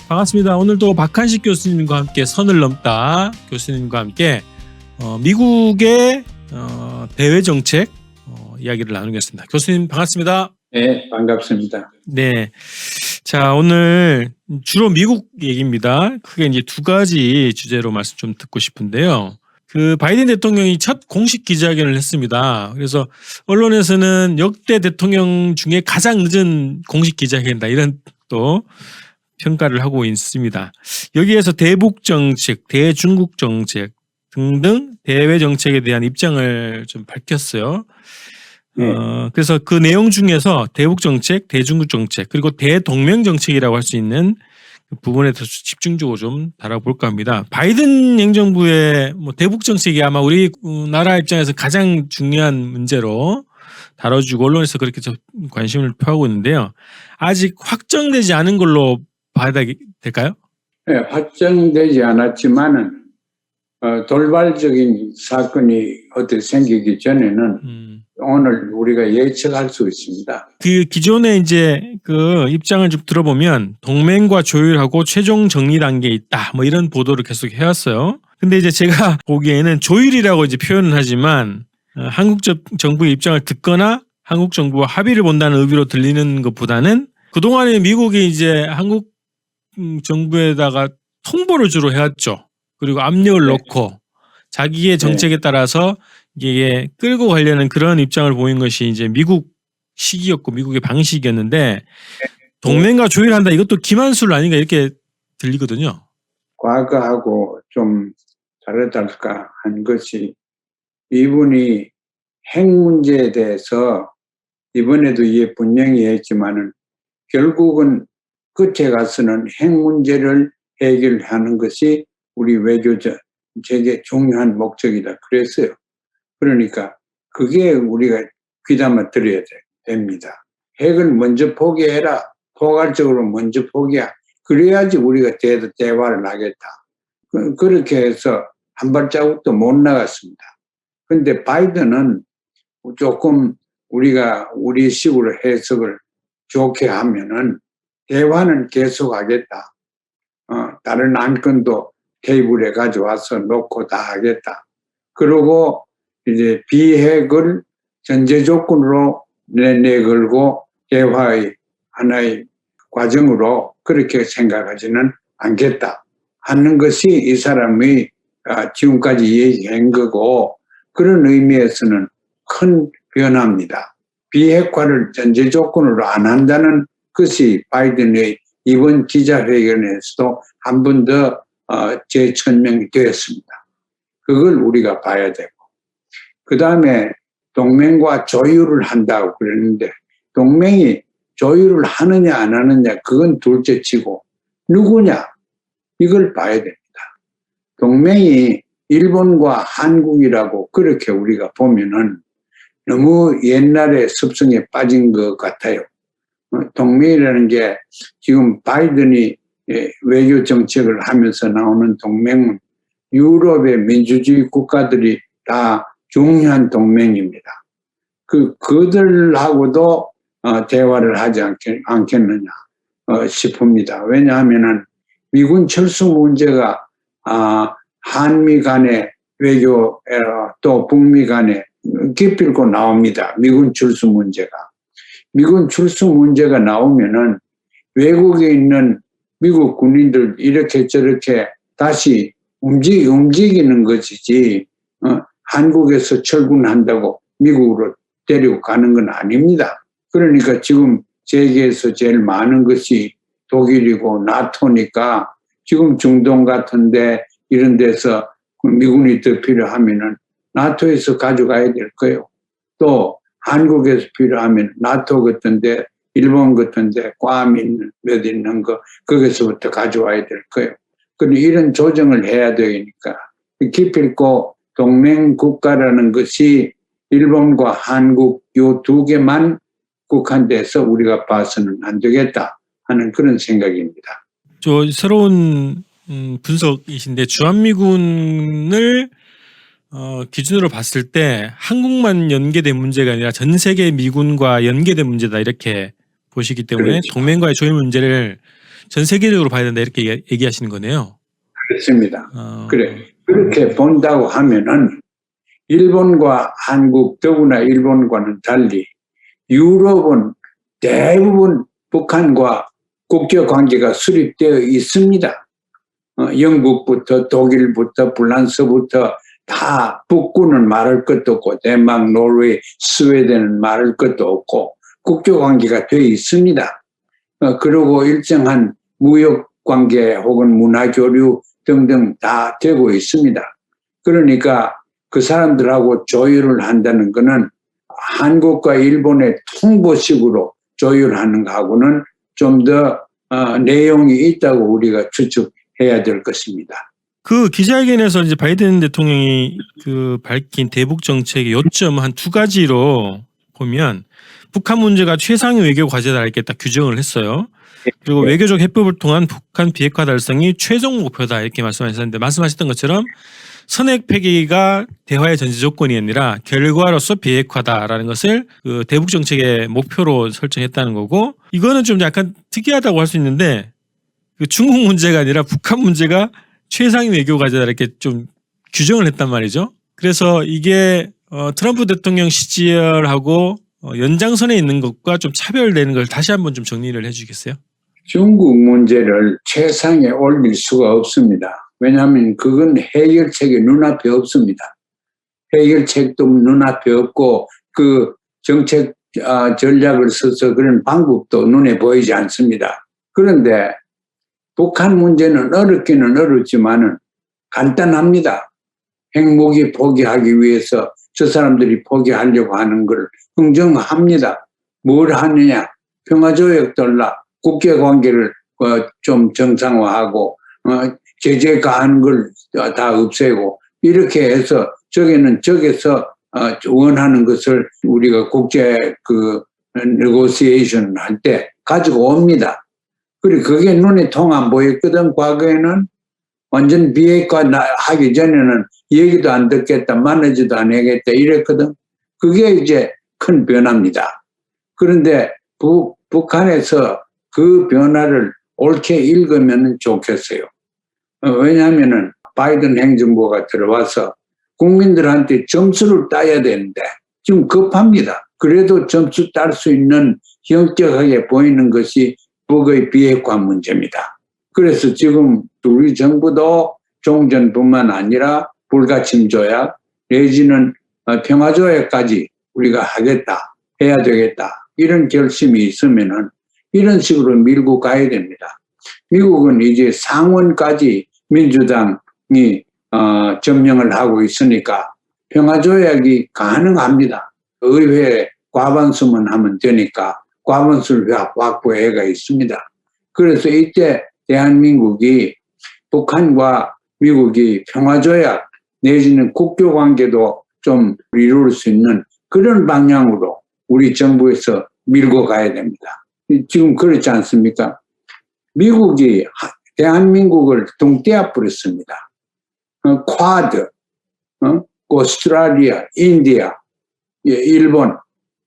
반갑습니다. 오늘도 박한식 교수님과 함께 선을 넘다 교수님과 함께 미국의 대외 정책 이야기를 나누겠습니다. 교수님 반갑습니다. 네, 반갑습니다. 네, 자 오늘 주로 미국 얘기입니다. 크게 이제 두 가지 주제로 말씀 좀 듣고 싶은데요. 그 바이든 대통령이 첫 공식 기자회견을 했습니다. 그래서 언론에서는 역대 대통령 중에 가장 늦은 공식 기자회견이다 이런 또 평가를 하고 있습니다. 여기에서 대북 정책, 대중국 정책 등등 대외 정책에 대한 입장을 좀 밝혔어요. 그래서 그 내용 중에서 대북 정책, 대중국 정책 그리고 대동맹 정책이라고 할 수 있는 부분에 더 집중적으로 좀 다뤄볼까 합니다. 바이든 행정부의 대북 정책이 아마 우리 나라 입장에서 가장 중요한 문제로 다뤄주고 언론에서 그렇게 좀 관심을 표하고 있는데요. 아직 확정되지 않은 걸로 봐야 될까요? 네, 확정되지 않았지만은 돌발적인 사건이 어떻게 생기기 전에는 오늘 우리가 예측할 수 있습니다. 그 기존에 이제 그 입장을 좀 들어보면 동맹과 조율하고 최종 정리 단계에 있다. 뭐 이런 보도를 계속 해왔어요. 근데 이제 제가 보기에는 조율이라고 이제 표현은 하지만 한국 정부의 입장을 듣거나 한국 정부와 합의를 본다는 의미로 들리는 것보다는 그동안에 미국이 이제 한국 정부에다가 통보를 주로 해왔죠. 그리고 압력을 넣고 자기의 정책에 따라서 이게 끌고 가려는 그런 입장을 보인 것이 이제 미국 식이었고 미국의 방식이었는데 동맹과 조율한다 이것도 기만술 아닌가 이렇게 들리거든요. 과거하고 좀 다르달까 한 것이 이분이 핵 문제에 대해서 이번에도 이해 분명히 했지만은 결국은 끝에 가서는 핵 문제를 해결하는 것이 우리 외교정책의 중요한 목적이다. 그랬어요. 그러니까 그게 우리가 귀담아 들어야 됩니다. 핵을 먼저 포기해라. 포괄적으로 먼저 포기해. 그래야지 우리가 대화를 하겠다. 그렇게 해서 한 발자국도 못 나갔습니다. 그런데 바이든은 조금 우리가 우리 식으로 해석을 좋게 하면은 대화는 계속하겠다. 다른 안건도 테이블에 가져와서 놓고 다 하겠다. 그리고 이제 비핵을 전제 조건으로 내걸고 대화의 하나의 과정으로 그렇게 생각하지는 않겠다 하는 것이 이 사람의 지금까지 얘기한 거고 그런 의미에서는 큰 변화입니다. 비핵화를 전제 조건으로 안 한다는 것이 바이든의 이번 기자회견에서도 한 번 더 재천명이 되었습니다. 그걸 우리가 봐야 되고 그 다음에 동맹과 조율을 한다고 그랬는데 동맹이 조율을 하느냐 안 하느냐 그건 둘째치고 누구냐 이걸 봐야 됩니다. 동맹이 일본과 한국이라고 그렇게 우리가 보면은 너무 옛날에 습성에 빠진 것 같아요. 동맹이라는 게 지금 바이든이 외교 정책을 하면서 나오는 동맹은 유럽의 민주주의 국가들이 다 중요한 동맹입니다. 그들하고도 대화를 하지 않겠느냐 싶습니다. 왜냐하면은 미군 철수 문제가 한미 간의 외교 또 북미 간에 기필코 나옵니다. 미군 철수 문제가. 미군 철수 문제가 나오면은 외국에 있는 미국 군인들 이렇게 저렇게 다시 움직이는 것이지 한국에서 철군한다고 미국으로 데리고 가는 건 아닙니다. 그러니까 지금 세계에서 제일 많은 것이 독일이고 나토니까 지금 중동 같은데 이런 데서 미군이 더 필요하면은 나토에서 가져가야 될 거예요. 또 한국에서 필요하면 나토 같은데 일본 같은데 괌 있는 몇 있는 거 거기서부터 가져와야 될 거예요. 그런데 이런 조정을 해야 되니까 기필코 동맹 국가라는 것이 일본과 한국 요 두 개만 국한돼서 우리가 봐서는 안 되겠다 하는 그런 생각입니다. 저 새로운 분석이신데 주한미군을 기준으로 봤을 때 한국만 연계된 문제가 아니라 전 세계 미군과 연계된 문제다 이렇게 보시기 때문에 그렇죠. 동맹과의 조율 문제를 전 세계적으로 봐야 된다 이렇게 얘기하시는 거네요. 그렇습니다. 그래. 그렇게 본다고 하면은 일본과 한국, 더구나 일본과는 달리 유럽은 대부분 북한과 국교 관계가 수립되어 있습니다. 영국부터 독일부터 프랑스부터 다 북구는 말할 것도 없고 덴마크, 노르웨이, 스웨덴은 말할 것도 없고 국교 관계가 되어 있습니다. 그리고 일정한 무역 관계 혹은 문화 교류 등등 다 되고 있습니다. 그러니까 그 사람들하고 조율을 한다는 것은 한국과 일본의 통보식으로 조율하는 거하고는 좀 더 내용이 있다고 우리가 추측해야 될 것입니다. 그 기자회견에서 이제 바이든 대통령이 그 밝힌 대북 정책의 요점 한 두 가지로 보면 북한 문제가 최상위 외교 과제다 이렇게 딱 규정을 했어요. 그리고 외교적 해법을 통한 북한 비핵화 달성이 최종 목표다 이렇게 말씀하셨는데 말씀하셨던 것처럼 선핵 폐기가 대화의 전제 조건이 아니라 결과로서 비핵화다라는 것을 그 대북 정책의 목표로 설정했다는 거고 이거는 좀 약간 특이하다고 할 수 있는데 그 중국 문제가 아니라 북한 문제가 최상위 외교 과제다 이렇게 좀 규정을 했단 말이죠. 그래서 이게 트럼프 대통령 시절하고 연장선에 있는 것과 좀 차별되는 걸 다시 한번 좀 정리를 해주시겠어요? 중국 문제를 최상에 올릴 수가 없습니다. 왜냐하면 그건 해결책이 눈앞에 없습니다. 해결책도 눈앞에 없고 그 정책 전략을 써서 그런 방법도 눈에 보이지 않습니다. 그런데 북한 문제는 어렵기는 어렵지만은 간단합니다. 핵무기 포기하기 위해서 저 사람들이 포기하려고 하는 걸 흥정합니다. 뭘 하느냐? 평화조약 떨라 국제관계를 좀 정상화하고 제재 가한 걸 다 없애고 이렇게 해서 저기서 원하는 것을 우리가 국제 그 네고시에이션 할 때 가지고 옵니다. 그리고 그게 눈에 통 안 보였거든. 과거에는 완전 비핵화 하기 전에는 얘기도 안 듣겠다, 만나지도 안 하겠다 이랬거든. 그게 이제 큰 변화입니다. 그런데 북한에서 그 변화를 옳게 읽으면 좋겠어요. 왜냐하면은 바이든 행정부가 들어와서 국민들한테 점수를 따야 되는데 좀 급합니다. 그래도 점수 딸 수 있는 현격하게 보이는 것이 북의 비핵화 문제입니다. 그래서 지금 우리 정부도 종전뿐만 아니라 불가침 조약 내지는 평화조약까지 우리가 하겠다, 해야 되겠다 이런 결심이 있으면은 이런 식으로 밀고 가야 됩니다. 미국은 이제 상원까지 민주당이 점령을 하고 있으니까 평화조약이 가능합니다. 의회에 과반수만 하면 되니까 과반수를 확보해가 있습니다. 그래서 이때 대한민국이 북한과 미국이 평화조약 내지는 국교관계도 좀 이룰 수 있는 그런 방향으로 우리 정부에서 밀고 가야 됩니다. 지금 그렇지 않습니까? 미국이 대한민국을 동태아 버렸습니다. 쿼드, 오스트레일리아, 인디아, 일본,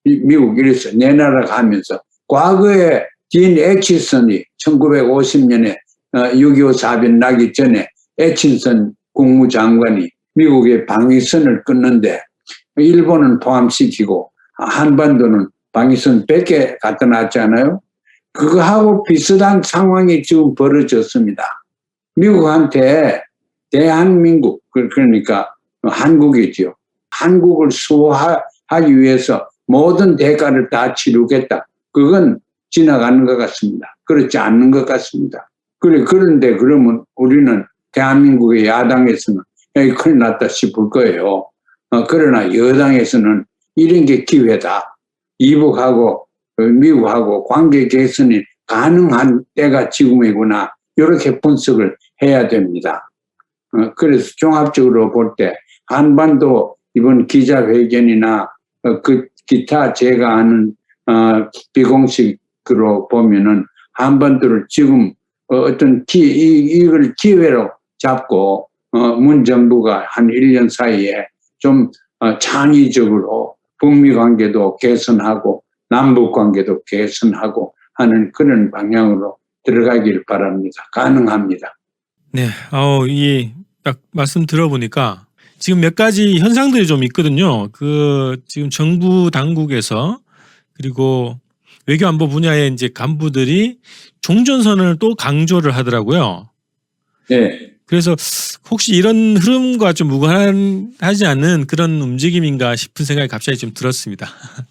미국 이래서 네 나라가 하면서 과거에 딘 애치슨이 1950년에 6.25 사변 나기 전에 애친슨 국무장관이 미국의 방위선을 끊는데 일본은 포함시키고 한반도는 방위선 100개 갖다 놨잖아요. 그거하고 비슷한 상황이 지금 벌어졌습니다. 미국한테 대한민국, 그러니까 한국이죠. 한국을 수호하기 위해서 모든 대가를 다 치르겠다. 그건 지나가는 것 같습니다. 그렇지 않는 것 같습니다. 그런데 그러면 우리는 대한민국의 야당에서는 큰일 났다 싶을 거예요. 그러나 여당에서는 이런 게 기회다. 이북하고 미국하고 관계 개선이 가능한 때가 지금이구나. 이렇게 분석을 해야 됩니다. 그래서 종합적으로 볼 때 한반도 이번 기자회견이나 그 기타 제가 아는 비공식으로 보면은 한반도를 지금 어떤 이걸 기회로 잡고 문 정부가 한 1년 사이에 좀 창의적으로 북미 관계도 개선하고 남북 관계도 개선하고 하는 그런 방향으로 들어가길 바랍니다. 가능합니다. 네, 이 딱 말씀 들어보니까 지금 몇 가지 현상들이 좀 있거든요. 지금 정부 당국에서 그리고 외교안보 분야의 이제 간부들이 종전선언을 또 강조를 하더라고요. 네. 그래서 혹시 이런 흐름과 좀 무관하지 않은 그런 움직임인가 싶은 생각이 갑자기 좀 들었습니다.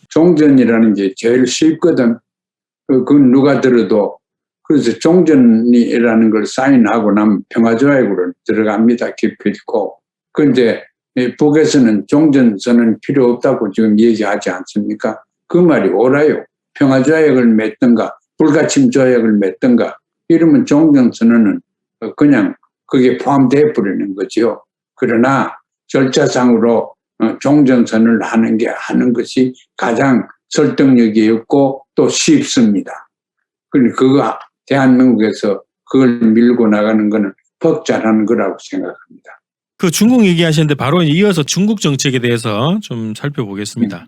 종전이라는 게 제일 쉽거든. 그건 누가 들어도. 그래서 종전이라는 걸 사인하고 나면 평화조약으로 들어갑니다. 깊이 있고. 그런데 북에서는 종전선언 필요 없다고 지금 얘기하지 않습니까? 그 말이 옳아요. 평화조약을 맺든가 불가침 조약을 맺든가 이러면 종전선언은 그냥 그게 포함되어 버리는 거죠. 그러나 절차상으로 종전선언을 하는 것이 가장 설득력이 있고 또 쉽습니다. 그러니까 그거 대한민국에서 그걸 밀고 나가는 거는 벅잘하는 거라고 생각합니다. 그 중국 얘기하셨는데 바로 이어서 중국 정책에 대해서 좀 살펴보겠습니다.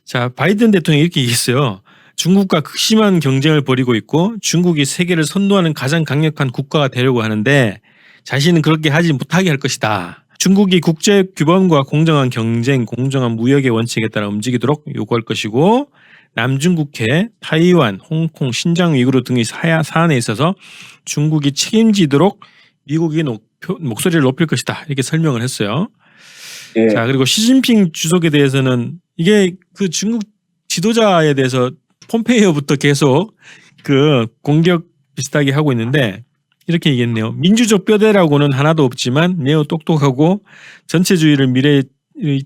자, 바이든 대통령이 이렇게 얘기했어요. 중국과 극심한 경쟁을 벌이고 있고 중국이 세계를 선도하는 가장 강력한 국가가 되려고 하는데 자신은 그렇게 하지 못하게 할 것이다. 중국이 국제 규범과 공정한 경쟁, 공정한 무역의 원칙에 따라 움직이도록 요구할 것이고 남중국해, 타이완, 홍콩, 신장 위구르 등의 사안에 있어서 중국이 책임지도록 미국이 목소리를 높일 것이다. 이렇게 설명을 했어요. 네. 자, 그리고 시진핑 주석에 대해서는 이게 그 중국 지도자에 대해서 폼페이오부터 계속 그 공격 비슷하게 하고 있는데 이렇게 얘기했네요. 민주적 뼈대라고는 하나도 없지만 매우 똑똑하고 전체주의를 미래의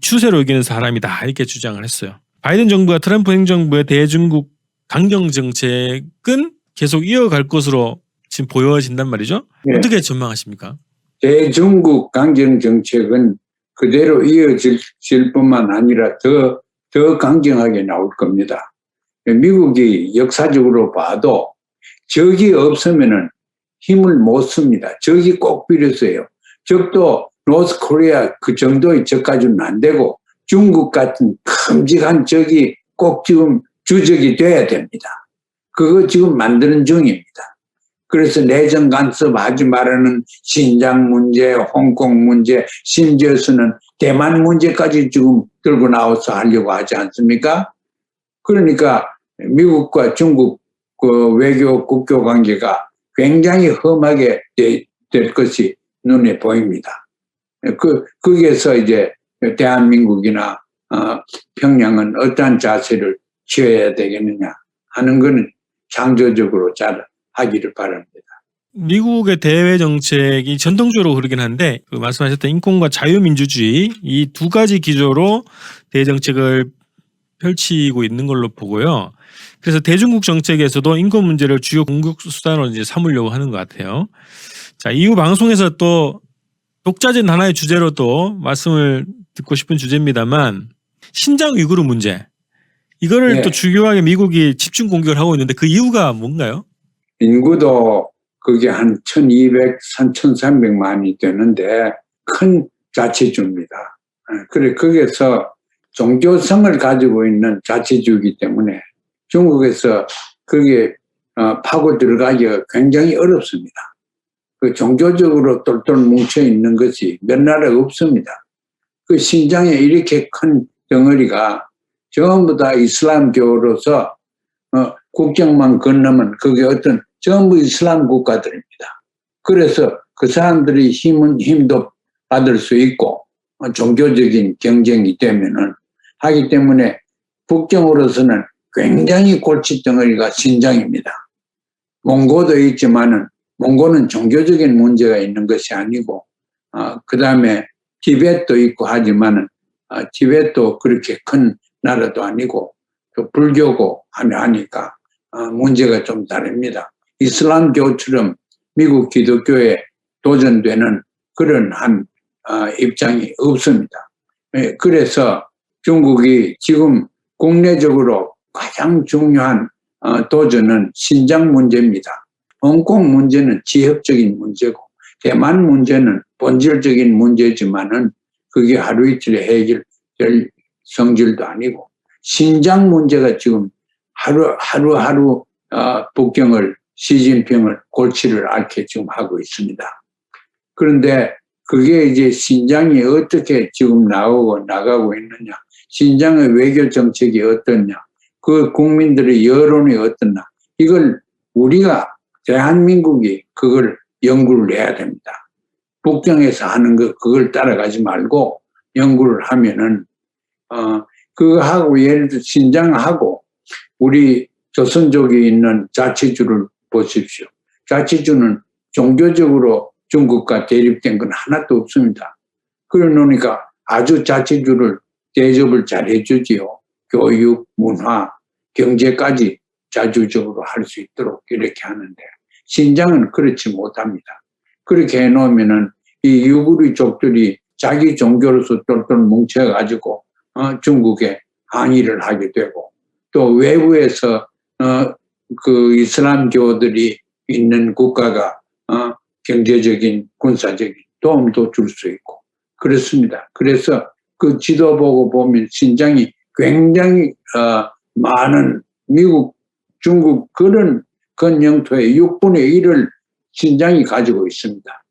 추세로 이기는 사람이다. 이렇게 주장을 했어요. 바이든 정부가 트럼프 행정부의 대중국 강경 정책은 계속 이어갈 것으로 지금 보여진단 말이죠. 네. 어떻게 전망하십니까? 대중국 강경 정책은 그대로 이어질 뿐만 아니라 더 강경하게 나올 겁니다. 미국이 역사적으로 봐도 적이 없으면은 힘을 못 씁니다. 적이 꼭 필요해요. 적도 노스 코리아 그 정도의 적 가지고는 안 되고 중국 같은 큼직한 적이 꼭 지금 주적이 돼야 됩니다. 그거 지금 만드는 중입니다. 그래서 내정 간섭하지 말라는 신장 문제, 홍콩 문제, 심지어서는 대만 문제까지 지금 들고 나와서 하려고 하지 않습니까? 그러니까 미국과 중국 그 외교 국교 관계가 굉장히 험하게 될 것이 눈에 보입니다. 거기에서 이제 대한민국이나 평양은 어떠한 자세를 취해야 되겠느냐 하는 것은 창조적으로 잘 하기를 바랍니다. 미국의 대외 정책이 전통적으로 그러긴 한데 그 말씀하셨던 인권과 자유민주주의 이 두 가지 기조로 대외 정책을 펼치고 있는 걸로 보고요. 그래서 대중국 정책에서도 인권 문제를 주요 공격 수단으로 이제 삼으려고 하는 것 같아요. 자, 이후 방송에서 또 독자적인 하나의 주제로 또 말씀을 듣고 싶은 주제입니다만 신장 위구르 문제 이거를 네. 또 주요하게 미국이 집중 공격을 하고 있는데 그 이유가 뭔가요? 인구도 그게 한 1200, 1300만이 되는데 큰 자치주입니다. 그래 거기에서 종교성을 가지고 있는 자치주이기 때문에 중국에서 그게 파고 들어가기가 굉장히 어렵습니다. 그 종교적으로 똘똘 뭉쳐 있는 것이 몇 나라가 없습니다. 그 신장에 이렇게 큰 덩어리가 전부 다 이슬람교로서 국경만 건너면 그게 전부 이슬람 국가들입니다. 그래서 그 사람들이 힘도 받을 수 있고 종교적인 경쟁이 되면은 하기 때문에 국경으로서는 굉장히 골칫덩어리가 신장입니다. 몽고도 있지만은 몽고는 종교적인 문제가 있는 것이 아니고 그 다음에 티벳도 있고 하지만은 티벳도 그렇게 큰 나라도 아니고 또 불교고 하니까 문제가 좀 다릅니다. 이슬람교처럼 미국 기독교에 도전되는 그런 한 입장이 없습니다. 그래서 중국이 지금 국내적으로 가장 중요한 도전은 신장 문제입니다. 홍콩 문제는 지역적인 문제고 대만 문제는 본질적인 문제지만은 그게 하루 이틀에 해결될 성질도 아니고 신장 문제가 지금 하루 북경을 시진핑을 골치를 앓게 지금 하고 있습니다. 그런데 그게 이제 신장이 어떻게 지금 나가고 있느냐, 신장의 외교 정책이 어떻냐, 그 국민들의 여론이 어떻나, 이걸 우리가 대한민국이 그걸 연구를 해야 됩니다. 북경에서 하는 그걸 따라가지 말고 연구를 하면은 그거하고 예를 들어 신장하고 우리 조선족이 있는 자치주를 보십시오. 자치주는 종교적으로 중국과 대립된 건 하나도 없습니다. 그러니까 아주 자치주를 대접을 잘 해주지요. 교육, 문화, 경제까지 자주적으로 할 수 있도록 이렇게 하는데 신장은 그렇지 못합니다. 그렇게 해놓으면은 이 유구리족들이 자기 종교로서 똘똘 뭉쳐가지고 중국에 항의를 하게 되고 또 외부에서 그 이슬람교들이 있는 국가가 경제적인 군사적인 도움도 줄 수 있고 그렇습니다. 그래서 그 지도 보고 보면 신장이 굉장히 많은 미국, 중국 그런 영토의 6분의 1을 신장이 가지고 있습니다.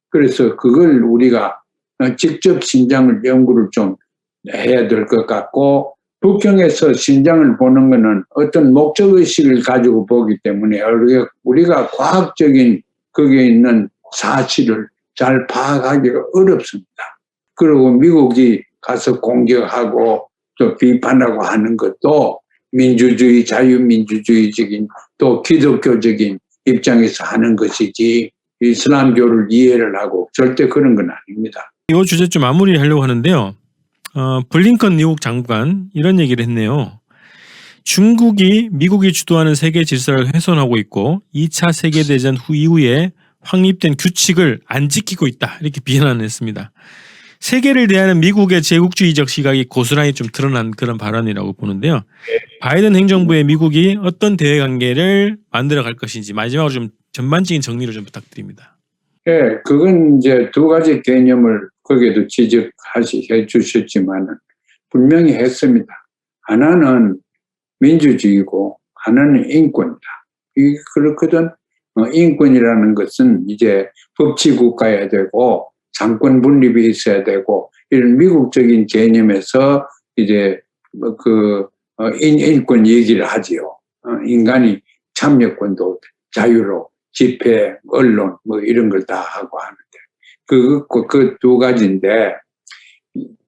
그래서 그걸 우리가 직접 신장을 연구를 좀 해야 될 것 같고 북경에서 신장을 보는 것은 어떤 목적의식을 가지고 보기 때문에 우리가 과학적인 거기에 있는 사실을 잘 파악하기가 어렵습니다. 그리고 미국이 가서 공격하고 또 비판하고 하는 것도 민주주의, 자유민주주의적인 또 기독교적인 입장에서 하는 것이지 이슬람교를 이해를 하고 절대 그런 건 아닙니다. 이 주제 좀 마무리하려고 하는데요. 블링컨 미국 장관 이런 얘기를 했네요. 중국이 미국이 주도하는 세계 질서를 훼손하고 있고 2차 세계대전 이후에 확립된 규칙을 안 지키고 있다. 이렇게 비난을 했습니다. 세계를 대하는 미국의 제국주의적 시각이 고스란히 좀 드러난 그런 발언이라고 보는데요. 바이든 행정부의 미국이 어떤 대외관계를 만들어갈 것인지 마지막으로 좀 전반적인 정리를 좀 부탁드립니다. 예, 그건 이제 두 가지 개념을 거기에도 지적해 주셨지만은 분명히 했습니다. 하나는 민주주의고 하나는 인권이다. 이게 그렇거든. 인권이라는 것은 이제 법치국가여야 되고 상권 분립이 있어야 되고 이런 미국적인 개념에서 이제 인권 얘기를 하지요. 인간이 참여권도 자유로 집회, 언론 뭐 이런 걸 다 하고 하는데 그 두 가지인데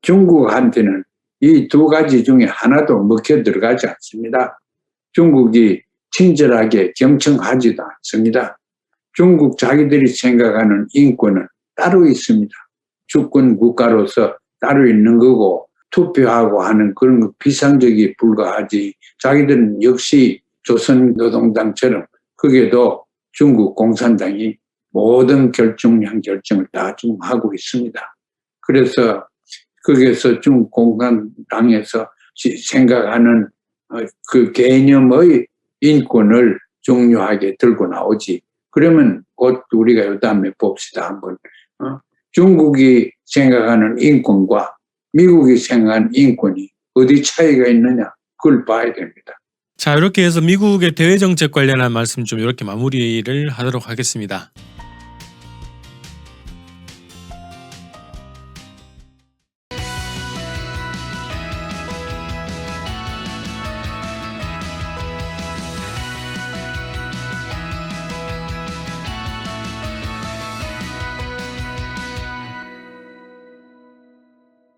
중국한테는 이 두 가지 중에 하나도 먹혀 들어가지 않습니다. 중국이 친절하게 경청하지도 않습니다. 중국 자기들이 생각하는 인권은 따로 있습니다. 주권 국가로서 따로 있는 거고 투표하고 하는 그런 거 비상적이 불과하지 자기들은 역시 조선노동당처럼 그게도 중국 공산당이 모든 결정을 다 지금 하고 있습니다. 그래서 거기에서 중국 공산당에서 생각하는 그 개념의 인권을 중요하게 들고 나오지. 그러면 곧 우리가 요 다음에 봅시다 한번. 중국이 생각하는 인권과 미국이 생각하는 인권이 어디 차이가 있느냐 그걸 봐야 됩니다. 자, 이렇게 해서 미국의 대외 정책 관련한 말씀 좀 이렇게 마무리를 하도록 하겠습니다.